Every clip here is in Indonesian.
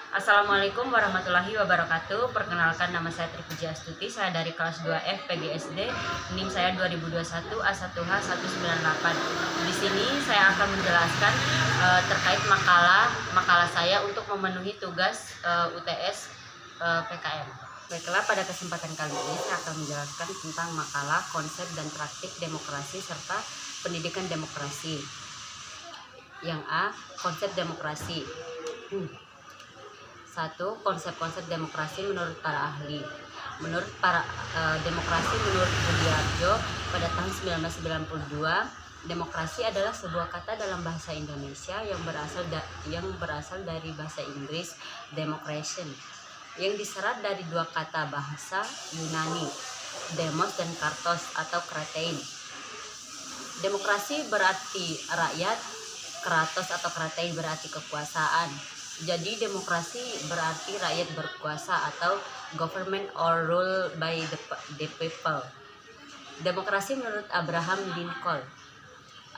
Assalamualaikum warahmatullahi wabarakatuh. Perkenalkan, nama saya Tripuji Astuti. Saya dari kelas 2F PGSD. NIM saya 2021 A1H198. Di sini saya akan menjelaskan terkait makalah saya untuk memenuhi tugas UTS PKM. Baiklah, pada kesempatan kali ini saya akan menjelaskan tentang makalah konsep dan praktik demokrasi serta pendidikan demokrasi. Yang A, konsep demokrasi. 1. Konsep-konsep demokrasi menurut para ahli. Menurut demokrasi menurut Budiarjo pada tahun 1992, demokrasi adalah sebuah kata dalam bahasa Indonesia yang berasal dari bahasa Inggris democration, yang diserat dari dua kata bahasa Yunani, demos dan kartos atau kratein. Demokrasi berarti rakyat, kratos atau kratein berarti kekuasaan. Jadi demokrasi berarti rakyat berkuasa atau government or rule by the people. Demokrasi menurut Abraham Lincoln.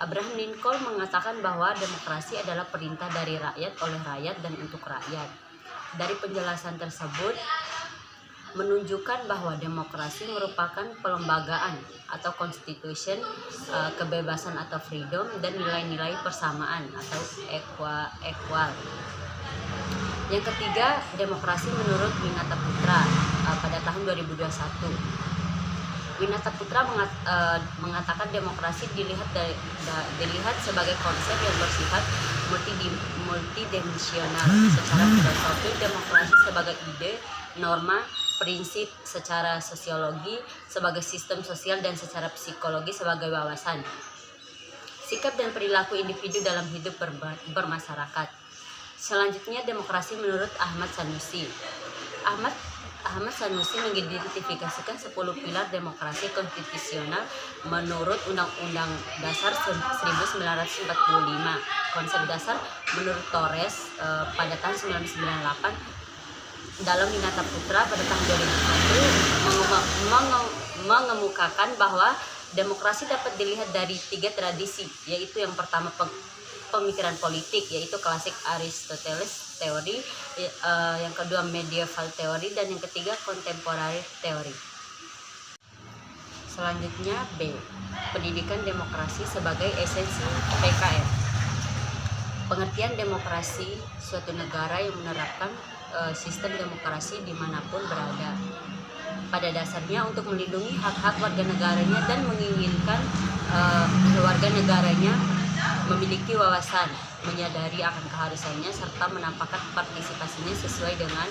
Abraham Lincoln mengatakan bahwa demokrasi adalah perintah dari rakyat oleh rakyat dan untuk rakyat. Dari penjelasan tersebut menunjukkan bahwa demokrasi merupakan pelembagaan atau constitution, kebebasan atau freedom, dan nilai-nilai persamaan atau equal. Yang ketiga, demokrasi menurut Winata Putra pada tahun 2021. Winata Putra mengatakan demokrasi dilihat sebagai konsep yang bersifat multidimensional. Secara filosofi, demokrasi sebagai ide, norma, prinsip secara sosiologi sebagai sistem sosial, dan secara psikologi sebagai wawasan, sikap dan perilaku individu dalam hidup bermasyarakat. Selanjutnya, demokrasi menurut Ahmad Sanusi. Ahmad Sanusi mengidentifikasikan 10 pilar demokrasi konstitusional menurut Undang-Undang Dasar 1945. Konsep dasar menurut Torres pada tahun 1998. Dalam Winata Putra pada tahun 2001 mengemukakan bahwa demokrasi dapat dilihat dari 3 tradisi, yaitu yang pertama pemikiran politik, yaitu klasik Aristoteles teori, yang kedua medieval teori, dan yang ketiga contemporary teori. Selanjutnya B, pendidikan demokrasi sebagai esensi PKM. Pengertian demokrasi suatu negara yang menerapkan sistem demokrasi dimanapun berada. Pada dasarnya untuk melindungi hak-hak warga negaranya dan menginginkan warga negaranya memiliki wawasan, menyadari akan keharusannya, serta menampakkan partisipasinya sesuai dengan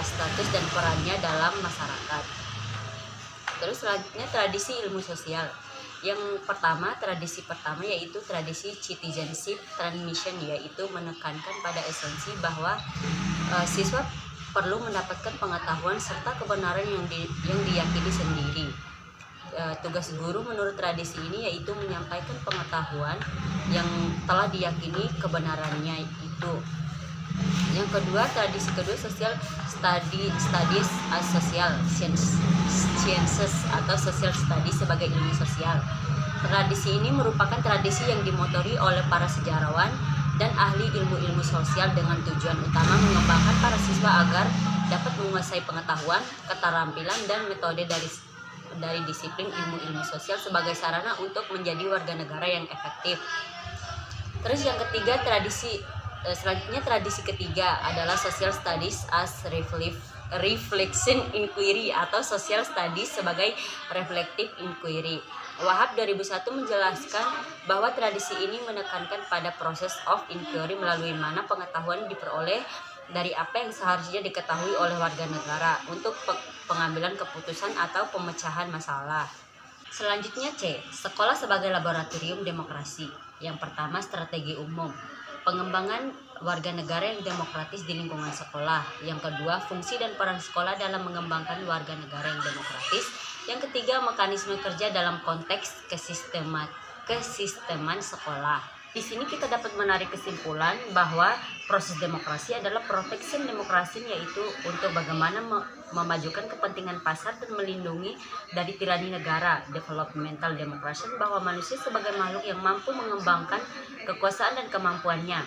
status dan perannya dalam masyarakat. Terus selanjutnya tradisi ilmu sosial. Yang tradisi pertama yaitu tradisi citizenship transmission, yaitu menekankan pada esensi bahwa siswa perlu mendapatkan pengetahuan serta kebenaran yang diyakini sendiri. Tugas guru menurut tradisi ini yaitu menyampaikan pengetahuan yang telah diyakini kebenarannya itu. Yang kedua, tradisi kedua social studies as social sciences atau social studies sebagai ilmu sosial. Tradisi ini merupakan tradisi yang dimotori oleh para sejarawan dan ahli ilmu-ilmu sosial dengan tujuan utama mengembangkan para siswa agar dapat menguasai pengetahuan, keterampilan, dan metode dari disiplin ilmu-ilmu sosial sebagai sarana untuk menjadi warga negara yang efektif. Terus yang ketiga, selanjutnya tradisi ketiga adalah social studies as reflection inquiry atau social studies sebagai reflective inquiry. Wahab 2001 menjelaskan bahwa tradisi ini menekankan pada proses of inquiry melalui mana pengetahuan diperoleh dari apa yang seharusnya diketahui oleh warga negara untuk pengambilan keputusan atau pemecahan masalah. Selanjutnya C, sekolah sebagai laboratorium demokrasi. Yang pertama, strategi umum, pengembangan warga negara yang demokratis di lingkungan sekolah. Yang kedua, fungsi dan peran sekolah dalam mengembangkan warga negara yang demokratis. Yang ketiga, mekanisme kerja dalam konteks kesisteman sekolah. Di sini kita dapat menarik kesimpulan bahwa proses demokrasi adalah protection demokrasi, yaitu untuk bagaimana memajukan kepentingan pasar dan melindungi dari tirani negara. Developmental democracy, bahwa manusia sebagai makhluk yang mampu mengembangkan kekuasaan dan kemampuannya.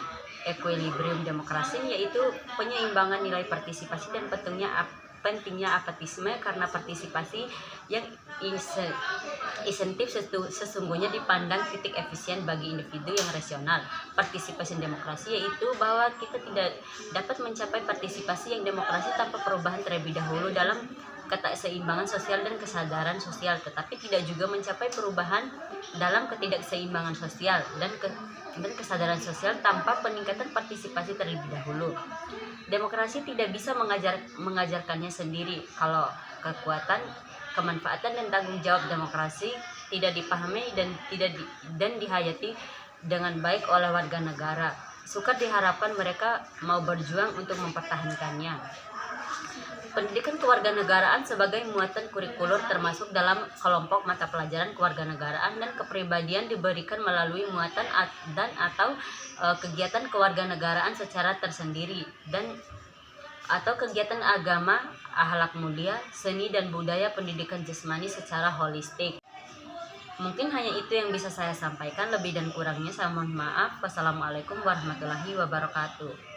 equilibrium demokrasi, yaitu penyeimbangan nilai partisipasi dan pentingnya apatisme, karena partisipasi yang insentif sesungguhnya dipandang titik efisien bagi individu yang rasional. Partisipasi demokrasi yaitu bahwa kita tidak dapat mencapai partisipasi yang demokrasi tanpa perubahan terlebih dahulu dalam keseimbangan sosial dan kesadaran sosial, tetapi tidak juga mencapai perubahan dalam ketidakseimbangan sosial dan kesadaran sosial tanpa peningkatan partisipasi terlebih dahulu. Demokrasi tidak bisa mengajarkannya sendiri kalau kekuatan, kemanfaatan dan tanggung jawab demokrasi tidak dipahami dan dihayati dengan baik oleh warga negara. Sukar diharapkan mereka mau berjuang untuk mempertahankannya. Pendidikan kewarganegaraan sebagai muatan kurikulum termasuk dalam kelompok mata pelajaran kewarganegaraan dan kepribadian diberikan melalui muatan dan atau kegiatan kewarganegaraan secara tersendiri atau kegiatan agama, akhlak mulia, seni dan budaya, pendidikan jasmani secara holistik. Mungkin hanya itu yang bisa saya sampaikan, lebih dan kurangnya saya mohon maaf. Wassalamualaikum warahmatullahi wabarakatuh.